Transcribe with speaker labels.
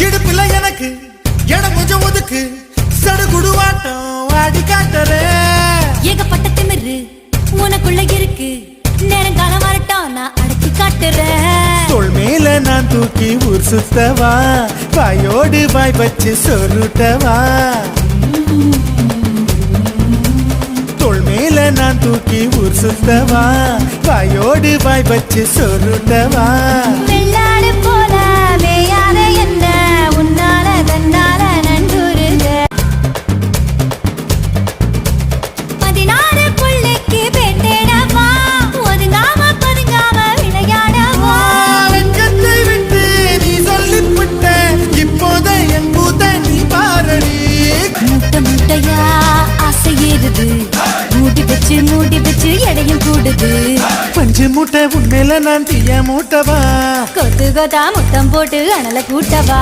Speaker 1: இடுப்புல எனக்கு இடம் கொஞ்சம் ஒதுக்கு சடுகுடுவாட்டம் ஆடி காட்டுறே
Speaker 2: ஏகப்பட்ட திமிரு உனக்குள்ள இருக்கு நேரங்காலம் வரட்டும் நான் அடக்கி காட்டுறேன்
Speaker 1: தோள் மேல நான் தூக்கி ஊர் சுத்தவா வாயோடு வாய் வச்சு சொல்லுட்டவா தோள் மேல நான் தூக்கி ஊர் சுத்தவா வாயோடு வாய் வச்சு சொல்லுட்டவா
Speaker 2: வெள்ளாடு போல மேயாத என்ன உன்னால தன்னால நன்றுருக 16 புள்ளைக்கு பெட்டேடவா ஒதுங்காம பதுங்காம விளையாடவா
Speaker 1: வெட்கத்தை விட்டு நீ சொல்லிவிட்ட இப்போத என் பூத்த நீ பாரடி
Speaker 2: முட்டை முட்டையா ஆசை ஏறுது மூடி வச்சு எடையும் கூடுது
Speaker 1: பஞ்சு மூட்டை உண்மையில நான் தீய மூட்டவா
Speaker 2: கொத்து கொத்தா முத்தம் போட்டு அனல கூட்டவா